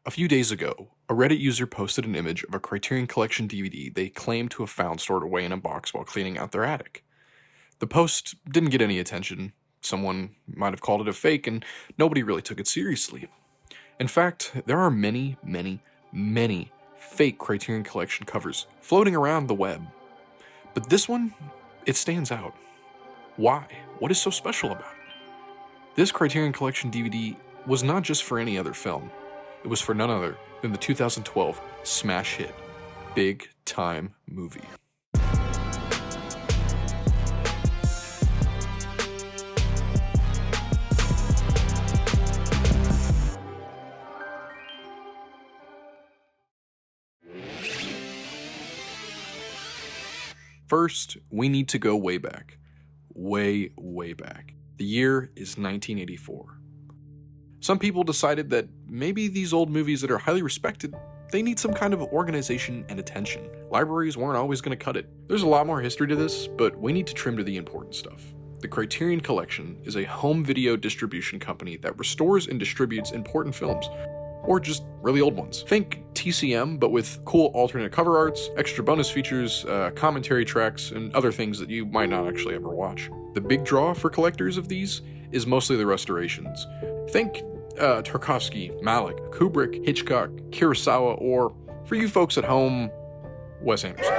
A few days ago, a Reddit user posted an image of a Criterion Collection DVD they claimed to have found stored away in a box while cleaning out their attic. The post didn't get any attention. Someone might have called it a fake, and nobody really took it seriously. In fact, there are many, many, many fake Criterion Collection covers floating around the web. But this one, it stands out. Why? What is so special about it? This Criterion Collection DVD was not just for any other film. It was for none other than the 2012 smash hit, Big Time Movie. First, we need to go way back. Way, way back. The year is 1984. Some people decided that maybe these old movies that are highly respected, they need some kind of organization and attention. Libraries weren't always going to cut it. There's a lot more history to this, but we need to trim to the important stuff. The Criterion Collection is a home video distribution company that restores and distributes important films, or just really old ones. Think TCM, but with cool alternate cover arts, extra bonus features, commentary tracks, and other things that you might not actually ever watch. The big draw for collectors of these is mostly the restorations. Think Tarkovsky, Malick, Kubrick, Hitchcock, Kurosawa, or, for you folks at home, Wes Anderson.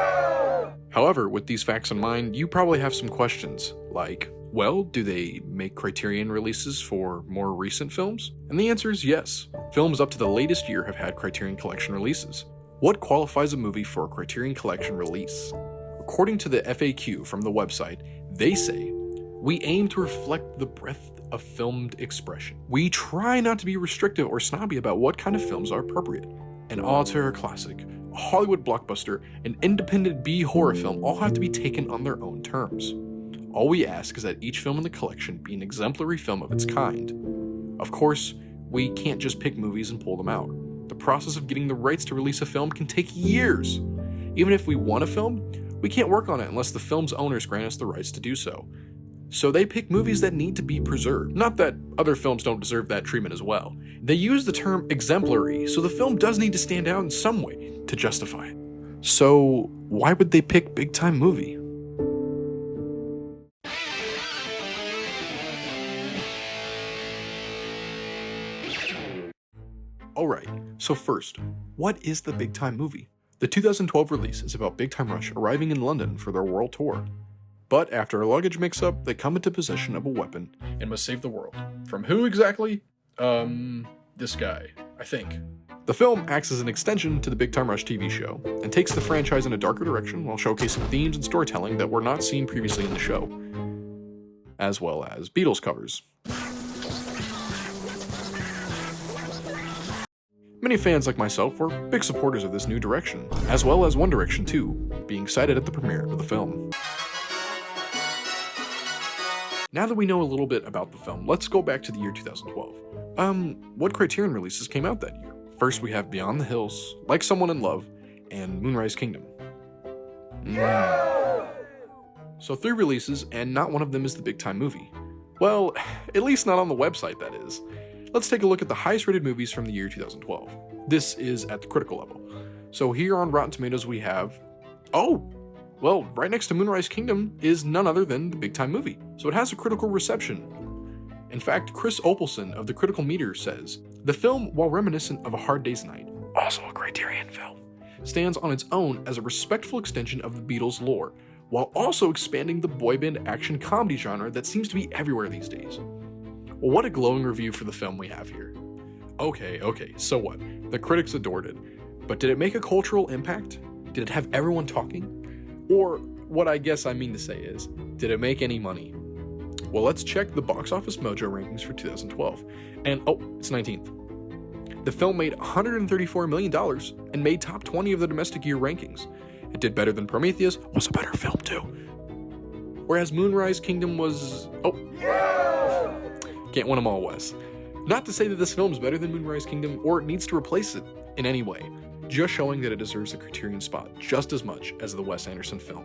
However, with these facts in mind, you probably have some questions, like, well, do they make Criterion releases for more recent films? And the answer is yes. Films up to the latest year have had Criterion Collection releases. What qualifies a movie for a Criterion Collection release? According to the FAQ from the website, they say, we aim to reflect the breadth of filmed expression. We try not to be restrictive or snobby about what kind of films are appropriate. An auteur classic, a Hollywood blockbuster, an independent B horror film all have to be taken on their own terms. All we ask is that each film in the collection be an exemplary film of its kind. Of course, we can't just pick movies and pull them out. The process of getting the rights to release a film can take years. Even if we want a film, we can't work on it unless the film's owners grant us the rights to do so. So they pick movies that need to be preserved. Not that other films don't deserve that treatment as well. They use the term exemplary, so the film does need to stand out in some way to justify it. So why would they pick Big Time Movie? Alright, so first, what is the Big Time Movie? The 2012 release is about Big Time Rush arriving in London for their world tour. But after a luggage mix-up, they come into possession of a weapon and must save the world. From who exactly? This guy, I think. The film acts as an extension to the Big Time Rush TV show, and takes the franchise in a darker direction while showcasing themes and storytelling that were not seen previously in the show, as well as Beatles covers. Many fans like myself were big supporters of this new direction, as well as One Direction too, being excited at the premiere of the film. Now that we know a little bit about the film, let's go back to the year 2012. What Criterion releases came out that year? First we have Beyond the Hills, Like Someone in Love, and Moonrise Kingdom. So 3 releases, and not one of them is the Big Time Movie. Well, at least not on the website, that is. Let's take a look at the highest rated movies from the year 2012. This is at the critical level. So here on Rotten Tomatoes we have... well, right next to Moonrise Kingdom is none other than the Big Time Movie. So it has a critical reception. In fact, Chris Opelson of the Critical Meter says, the film, while reminiscent of A Hard Day's Night, also a Criterion film, stands on its own as a respectful extension of the Beatles' lore, while also expanding the boy band action comedy genre that seems to be everywhere these days. Well, what a glowing review for the film we have here. Okay, so what? The critics adored it. But did it make a cultural impact? Did it have everyone talking? Or, what I guess I mean to say is, did it make any money? Well, let's check the Box Office Mojo rankings for 2012. And, it's 19th. The film made $134 million and made top 20 of the domestic year rankings. It did better than Prometheus, was a better film too. Whereas Moonrise Kingdom was... Can't win them all, Wes. Not to say that this film is better than Moonrise Kingdom or it needs to replace it in any way, just showing that it deserves a Criterion spot just as much as the Wes Anderson film.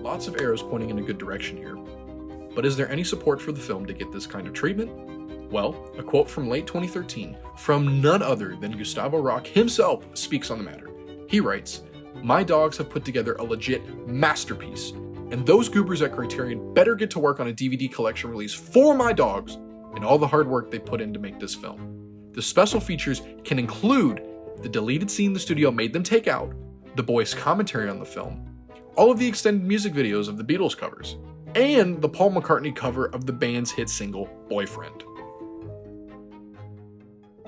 Lots of arrows pointing in a good direction here, but is there any support for the film to get this kind of treatment? Well, a quote from late 2013 from none other than Gustavo Rock himself speaks on the matter. He writes, "My dogs have put together a legit masterpiece, and those goobers at Criterion better get to work on a DVD collection release for my dogs and all the hard work they put in to make this film. The special features can include the deleted scene the studio made them take out, the boys' commentary on the film, all of the extended music videos of the Beatles covers, and the Paul McCartney cover of the band's hit single, Boyfriend."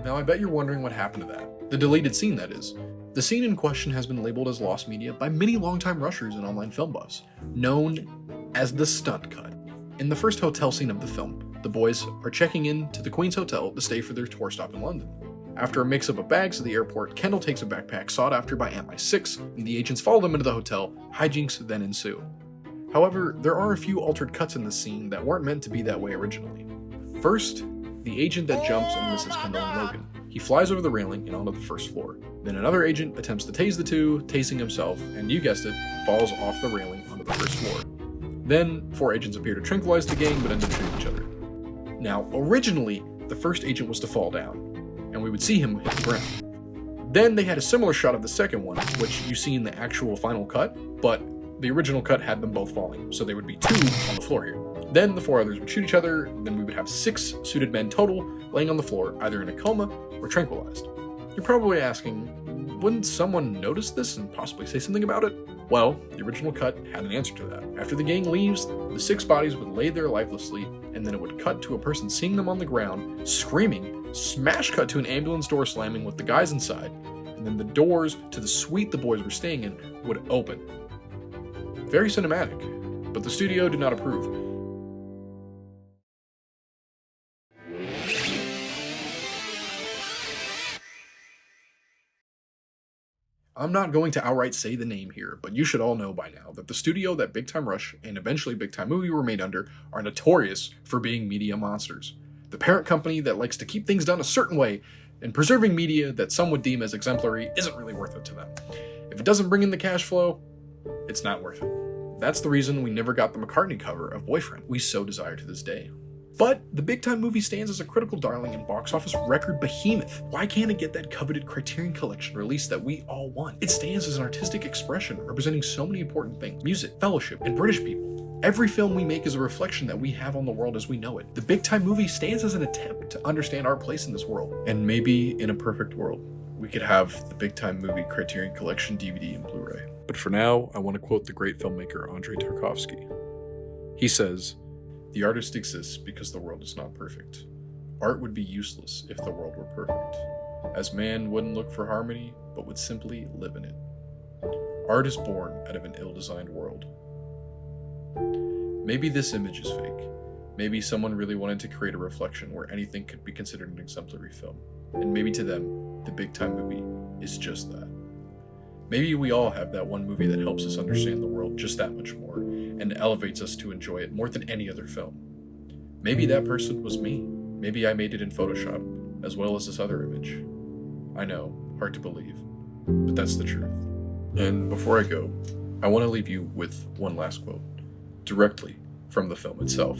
Now I bet you're wondering what happened to that. The deleted scene, that is. The scene in question has been labeled as lost media by many longtime rushers and online film buffs, known as the stunt cut. In the first hotel scene of the film, the boys are checking in to the Queen's Hotel to stay for their tour stop in London. After a mix-up of bags at the airport, Kendall takes a backpack sought after by MI6, and the agents follow them into the hotel. Hijinks then ensue. However, there are a few altered cuts in the scene that weren't meant to be that way originally. First, the agent that jumps and misses Kendall and Logan. He flies over the railing and onto the first floor. Then another agent attempts to tase the two, tasing himself, and you guessed it, falls off the railing onto the first floor. Then, 4 agents appear to tranquilize the gang but end up shooting each other. Now, originally, the first agent was to fall down, and we would see him hit the ground. Then they had a similar shot of the second one, which you see in the actual final cut, but the original cut had them both falling, so there would be 2 on the floor here. Then the 4 others would shoot each other, then we would have 6 suited men total laying on the floor, either in a coma or tranquilized. You're probably asking, wouldn't someone notice this and possibly say something about it? Well, the original cut had an answer to that. After the gang leaves, the 6 bodies would lay there lifelessly, and then it would cut to a person seeing them on the ground, screaming, smash cut to an ambulance door slamming with the guys inside, and then the doors to the suite the boys were staying in would open. Very cinematic, but the studio did not approve. I'm not going to outright say the name here, but you should all know by now that the studio that Big Time Rush and eventually Big Time Movie were made under are notorious for being media monsters. The parent company that likes to keep things done a certain way, and preserving media that some would deem as exemplary isn't really worth it to them. If it doesn't bring in the cash flow, it's not worth it. That's the reason we never got the McCartney cover of Boyfriend we so desire to this day. But the Big Time Movie stands as a critical darling and box office record behemoth. Why can't it get that coveted Criterion Collection release that we all want? It stands as an artistic expression representing so many important things: music, fellowship, and British people. Every film we make is a reflection that we have on the world as we know it. The Big Time Movie stands as an attempt to understand our place in this world. And maybe in a perfect world, we could have the Big Time Movie Criterion Collection DVD and Blu-ray. But for now, I want to quote the great filmmaker Andrei Tarkovsky. He says, "The artist exists because the world is not perfect. Art would be useless if the world were perfect, as man wouldn't look for harmony, but would simply live in it. Art is born out of an ill-designed world." Maybe this image is fake. Maybe someone really wanted to create a reflection where anything could be considered an exemplary film. And maybe to them, the Big Time Movie is just that. Maybe we all have that one movie that helps us understand the world just that much more, and elevates us to enjoy it more than any other film. Maybe that person was me. Maybe I made it in Photoshop, as well as this other image. I know, hard to believe, but that's the truth. And before I go, I want to leave you with one last quote, directly from the film itself.